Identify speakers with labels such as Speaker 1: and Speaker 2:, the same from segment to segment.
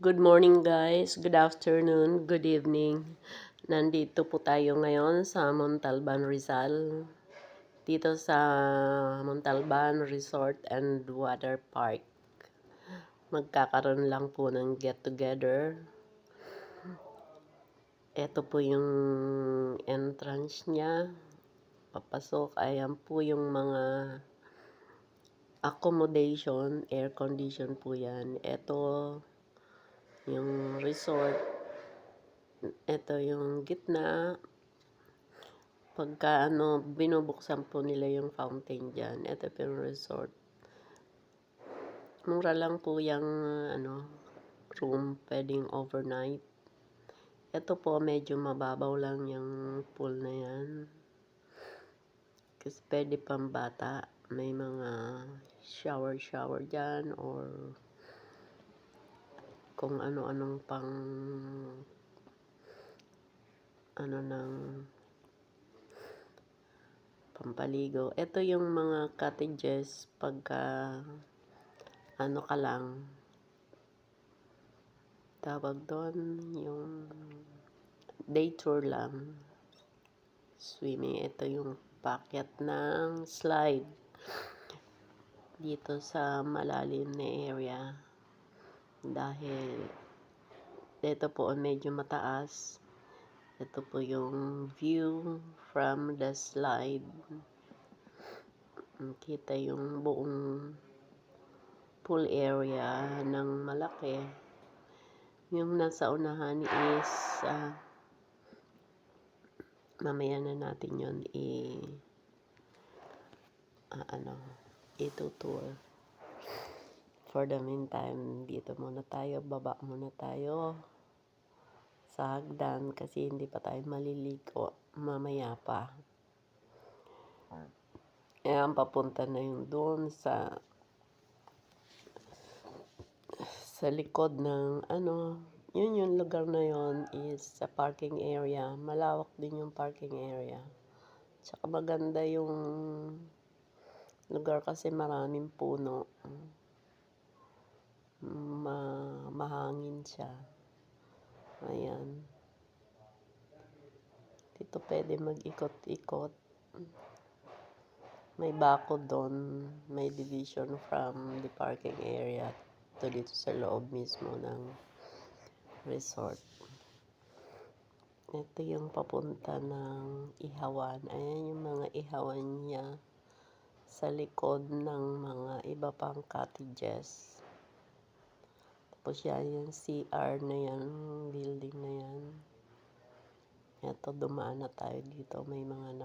Speaker 1: Good morning guys, good afternoon, good evening. Nandito po tayo ngayon sa Montalban, Rizal. Dito sa Montalban Resort and Water Park. Magkakaroon lang po ng get together. Ito po yung entrance niya. Papasok, ayan po yung mga accommodation, air condition po yan. Ito yung resort. Ito yung gitna. Pagka binubuksan po nila yung fountain dyan. Ito po yung resort. Mura lang po yung room, pwedeng overnight. Ito po medyo mababaw lang yung pool na yan. Kasi pwede pang bata. May mga shower dyan or kung ano-anong pang ng pampaligo. Ito yung mga cottages pagka ka lang. Tawag doon yung day tour lang. Swimming. Ito yung packet ng slide. Dito sa malalim na area. Dahil dito po medyo mataas. Ito po yung view from the slide. Kita yung buong pool area ng malaki. Yung nasa unahan is mamaya na natin yun itutour. For the meantime, dito muna tayo, baba muna tayo sa hagdan kasi hindi pa tayo maliligo mamaya pa. Ayan, papunta na yung doon sa likod ng yun yung lugar na yun is sa parking area. Malawak din yung parking area. Tsaka maganda yung lugar kasi maraming puno. Mahangin siya. Ayan. Dito pwede mag-ikot-ikot. May bakod doon. May division from the parking area to dito sa loob mismo ng resort. Ito yung papunta ng ihawan. Ayan yung mga ihawan niya sa likod ng mga iba pang cottages. Tapos yan yung CR na yan, building na yan. Ito, dumaan na tayo dito. May mga na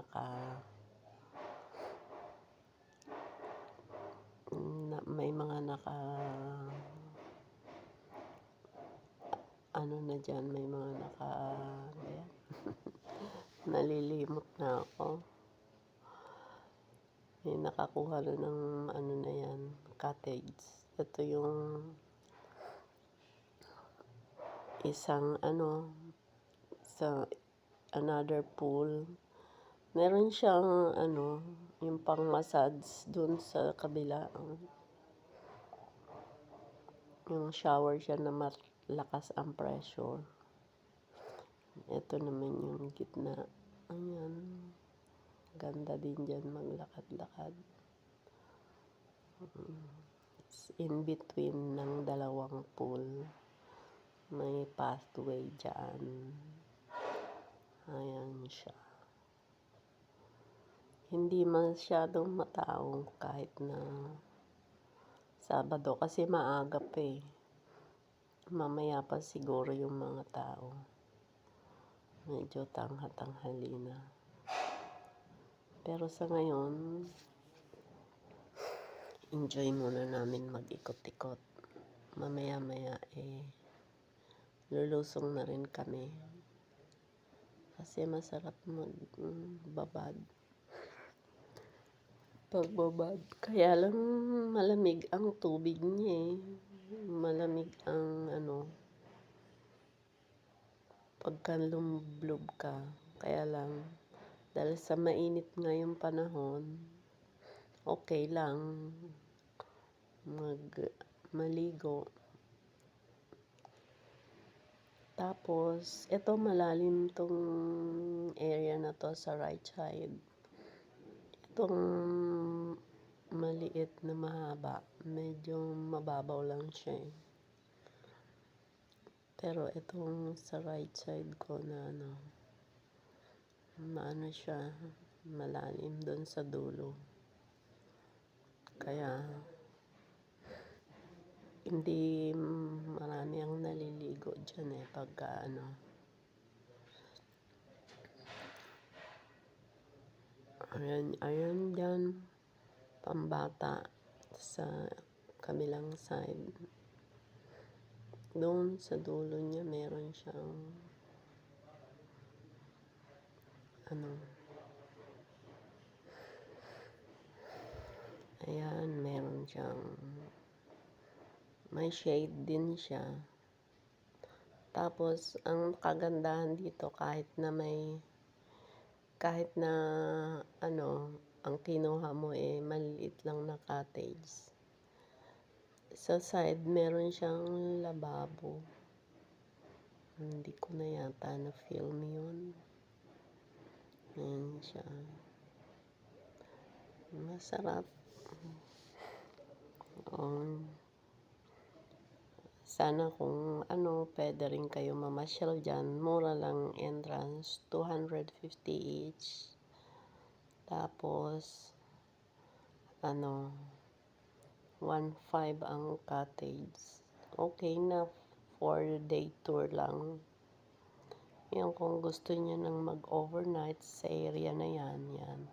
Speaker 1: dyan, may mga nalilimot na ako. May nakakuha na ng na yan, cottage. Ito yung isang sa another pool. Meron siyang yung pang massage dun sa kabila. Yung shower siya na malakas ang pressure. Ito naman yung gitna. Ayan. Ganda din dyan maglakad-lakad. In between ng dalawang pool. May pathway dyan. Ayan siya. Hindi masyadong matao kahit na Sabado kasi maaga pa eh. Mamaya pa siguro yung mga tao. Medyo tangha-tanghali na. Pero sa ngayon, enjoy muna namin mag-ikot-ikot. Mamaya-maya lulusong na rin kami. Kasi masarap magbabad. Pagbabad. Kaya lang malamig ang tubig niya eh. Malamig ang pagka lumublob ka. Kaya lang, dahil sa mainit ngayong panahon, okay lang maligo. Tapos eto malalim 'tong area na 'to sa right side. Itong maliit na mahaba, medyo mababaw lang siya, eh. Pero itong sa right side ko na ano, maano siya, malalim dun sa dulo. Kaya hindi marami ang naliligo diyan, eh, pagka ano. Ayan diyan, pambata sa kabilang side. Doon sa dulo niya meron siyang ano, ayan meron siyang may shade din siya. Tapos ang kagandahan dito kahit na ano, ang kinuha mo, eh, maliit lang na cottage. Sa side meron siyang lababo. Hindi ko na yata na-film yun. Ayan siya. Masarap. Sana kung ano, puwede rin kayo mamasyal diyan. Mura lang entrance, 250 each. Tapos ano, 1.5 ang cottage. Okay na, 4-day tour lang. Yan kung gusto niyo ng mag-overnight sa area na yan, yan.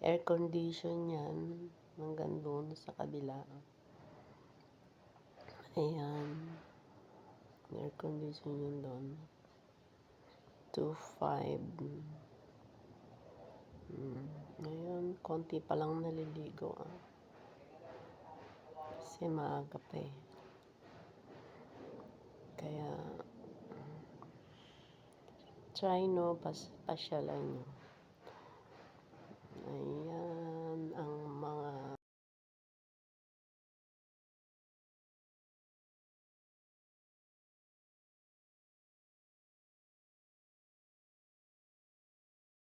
Speaker 1: Air condition yan, hanggang doon sa kabila. Ayan. Air condition yun doon. 2.5. Ngayon, konti pa lang naliligo, ah. Kasi maaga pa, eh. Kaya, try no, pasyalan nyo.